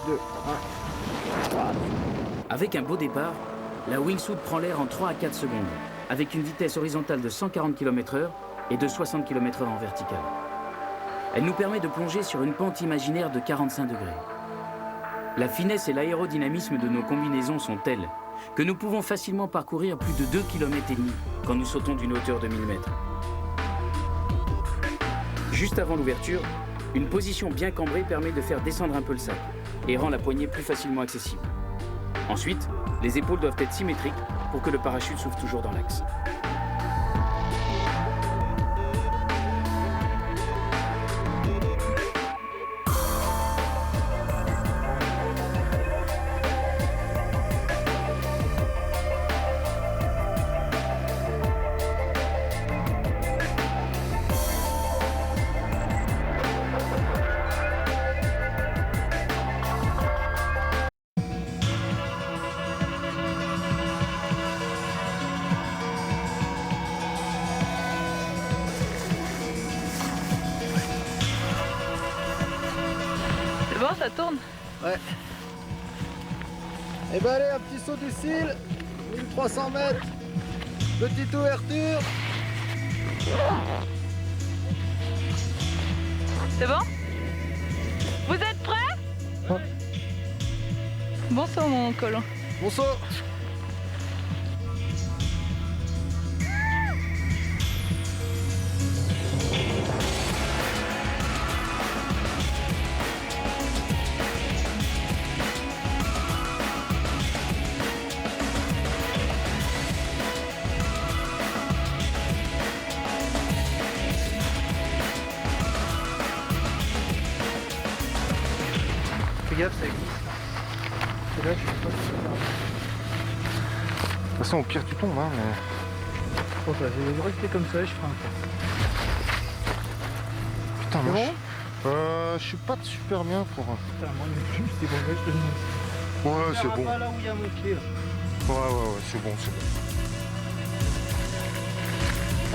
2, 1. Avec un beau départ, la wingsuit prend l'air en 3 à 4 secondes, avec une vitesse horizontale de 140 km/h et de 60 km/h en verticale. Elle nous permet de plonger sur une pente imaginaire de 45 degrés. La finesse et l'aérodynamisme de nos combinaisons sont telles que nous pouvons facilement parcourir plus de 2,5 km quand nous sautons d'une hauteur de 1000 mètres. Juste avant l'ouverture, une position bien cambrée permet de faire descendre un peu le sac et rend la poignée plus facilement accessible. Ensuite, les épaules doivent être symétriques pour que le parachute s'ouvre toujours dans l'axe. C'est bon, ça tourne? Ouais. Et ben allez, un petit saut du cil, 1300 mètres, petite ouverture. C'est bon? Vous êtes prêts? Ouais. Bon saut, mon colon. Bon saut. Fais gaffe, ça glisse. Et là, je sais pas si ça va. De toute façon, au pire, tu tombes, hein, mais... Bon, ça, je vais rester comme ça et je ferai un pas. Putain, C'est moi, bon? je suis pas super bien pour... Putain, moi non plus, c'est bon, je te le montre. Ouais, c'est bon. Pas là où il y a mon pied, là. Ouais, c'est bon, c'est bon.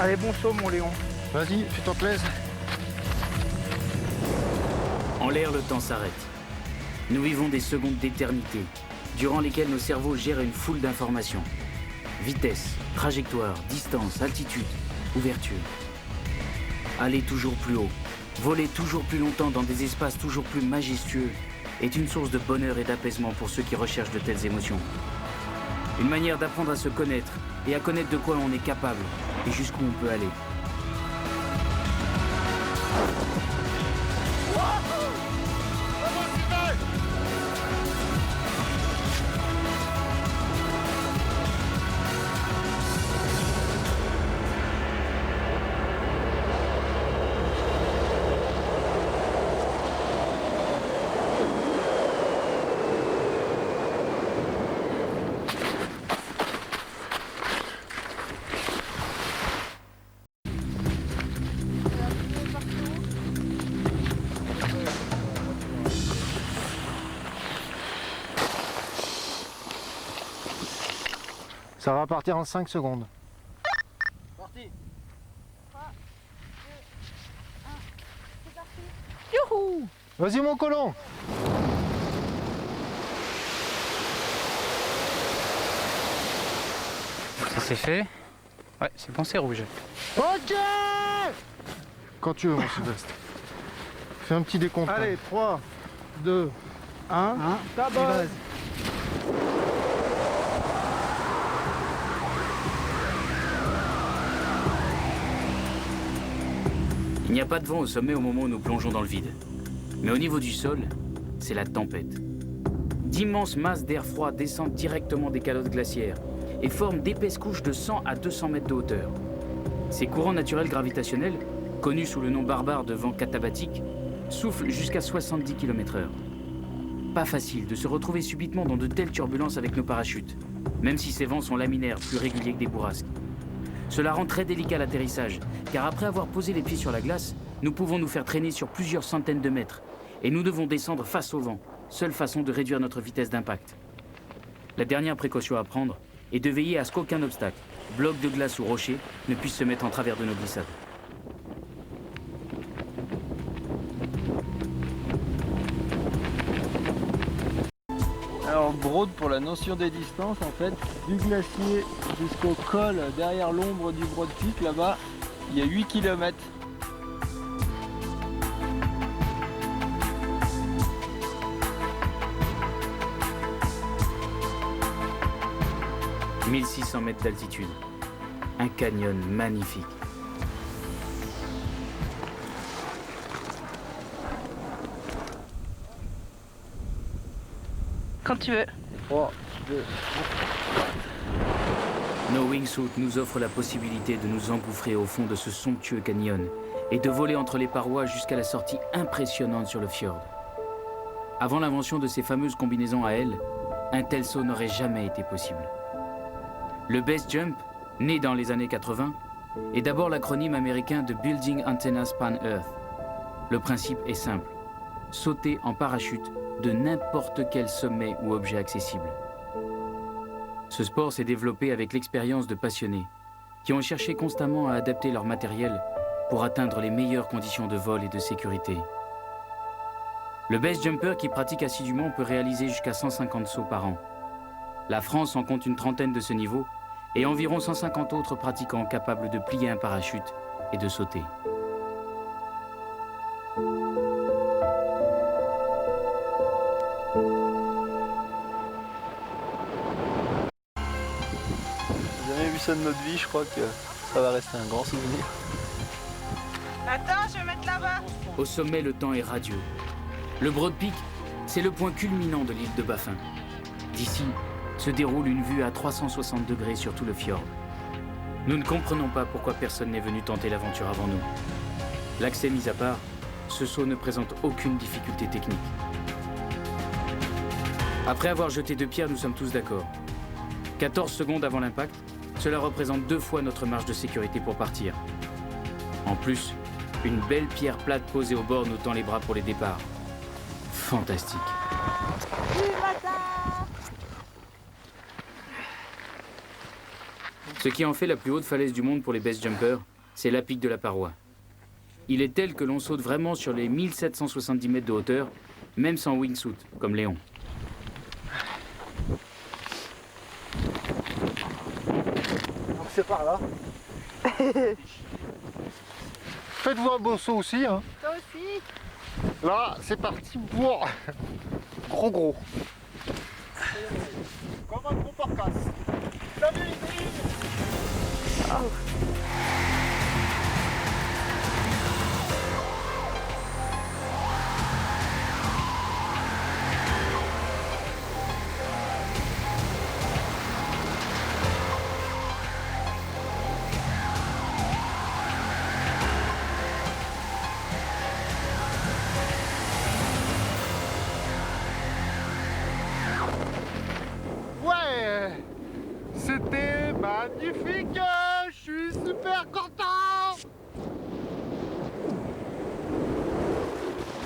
Allez, bon saut, mon Léon. Vas-y, fais-toi plaisir. En l'air, le temps s'arrête. Nous vivons des secondes d'éternité, durant lesquelles nos cerveaux gèrent une foule d'informations. Vitesse, trajectoire, distance, altitude, ouverture. Aller toujours plus haut, voler toujours plus longtemps dans des espaces toujours plus majestueux est une source de bonheur et d'apaisement pour ceux qui recherchent de telles émotions. Une manière d'apprendre à se connaître et à connaître de quoi on est capable et jusqu'où on peut aller. Ça va partir en 5 secondes. Parti. Youhou! Vas-y, mon colon. Ça c'est fait. Ouais, c'est bon, c'est rouge. Ok. Quand tu veux, mon Sylvestre. Fais un petit décompte. hein. Allez, 3, 2, 1. Tabac. Il n'y a pas de vent au sommet au moment où nous plongeons dans le vide. Mais au niveau du sol, c'est la tempête. D'immenses masses d'air froid descendent directement des calottes glaciaires et forment d'épaisses couches de 100 à 200 mètres de hauteur. Ces courants naturels gravitationnels, connus sous le nom barbare de vent katabatique, soufflent jusqu'à 70 km/h. Pas facile de se retrouver subitement dans de telles turbulences avec nos parachutes, même si ces vents sont laminaires, plus réguliers que des bourrasques. Cela rend très délicat l'atterrissage, car après avoir posé les pieds sur la glace, nous pouvons nous faire traîner sur plusieurs centaines de mètres, et nous devons descendre face au vent, seule façon de réduire notre vitesse d'impact. La dernière précaution à prendre est de veiller à ce qu'aucun obstacle, bloc de glace ou rocher, ne puisse se mettre en travers de nos glissades. en Broad pour la notion des distances en fait. Du glacier jusqu'au col derrière l'ombre du Broad Peak là-bas, il y a 8 km. « 1600 mètres d'altitude. Un canyon magnifique. Quand tu veux. 3, 2, Nos wingsuits nous offrent la possibilité de nous engouffrer au fond de ce somptueux canyon et de voler entre les parois jusqu'à la sortie impressionnante sur le fjord. Avant l'invention de ces fameuses combinaisons à ailes, un tel saut n'aurait jamais été possible. Le base jump, né dans les années 80, est d'abord l'acronyme américain de Building Antennas Pan-Earth. Le principe est simple, sauter en parachute de n'importe quel sommet ou objet accessible. Ce sport s'est développé avec l'expérience de passionnés qui ont cherché constamment à adapter leur matériel pour atteindre les meilleures conditions de vol et de sécurité. Le base jumper qui pratique assidûment peut réaliser jusqu'à 150 sauts par an. La France en compte une trentaine de ce niveau et environ 150 autres pratiquants capables de plier un parachute et de sauter. jamais vu ça de notre vie, je crois que ça va rester un grand souvenir. Attends, je vais mettre là-bas. Au sommet, le temps est radieux. Le Broad Peak, c'est le point culminant de l'île de Baffin. D'ici se déroule une vue à 360 degrés sur tout le fjord. Nous ne comprenons pas pourquoi personne n'est venu tenter l'aventure avant nous. L'accès mis à part, ce saut ne présente aucune difficulté technique. Après avoir jeté 2 pierres, nous sommes tous d'accord. 14 secondes avant l'impact, cela représente 2 fois notre marge de sécurité pour partir. En plus, une belle pierre plate posée au bord nous tend les bras pour les départs. Fantastique. Ce qui en fait la plus haute falaise du monde pour les base jumpers, c'est la pique de la paroi. Il est tel que l'on saute vraiment sur les 1770 mètres de hauteur, même sans wingsuit, comme Léon. Donc c'est par là. Faites-vous un beau saut aussi, hein. Toi aussi. Là, c'est parti pour gros. Comme un gros porcasse. Salut ici. Ouais, c'était magnifique, je suis super content.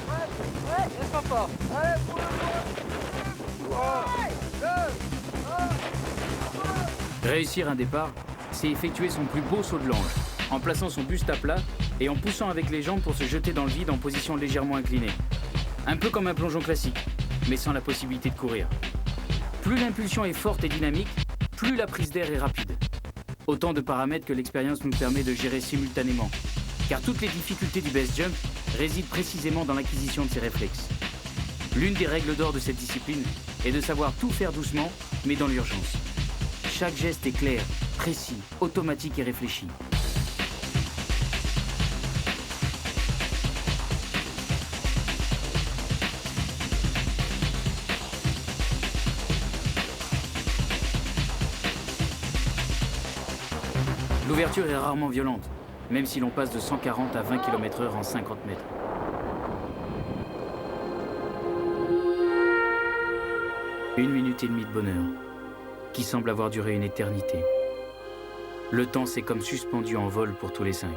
Ouais, laisse-moi pas. Allez, pour le Réussir un départ, c'est effectuer son plus beau saut de l'ange, en plaçant son buste à plat et en poussant avec les jambes pour se jeter dans le vide en position légèrement inclinée. Un peu comme un plongeon classique, mais sans la possibilité de courir. Plus l'impulsion est forte et dynamique, plus la prise d'air est rapide. Autant de paramètres que l'expérience nous permet de gérer simultanément, car toutes les difficultés du base jump résident précisément dans l'acquisition de ces réflexes. L'une des règles d'or de cette discipline est de savoir tout faire doucement, mais dans l'urgence. Chaque geste est clair, précis, automatique et réfléchi. L'ouverture est rarement violente, même si l'on passe de 140 à 20 km/h en 50 mètres. Une minute et demie de bonheur, qui semble avoir duré une éternité. Le temps s'est comme suspendu en vol pour tous les 5.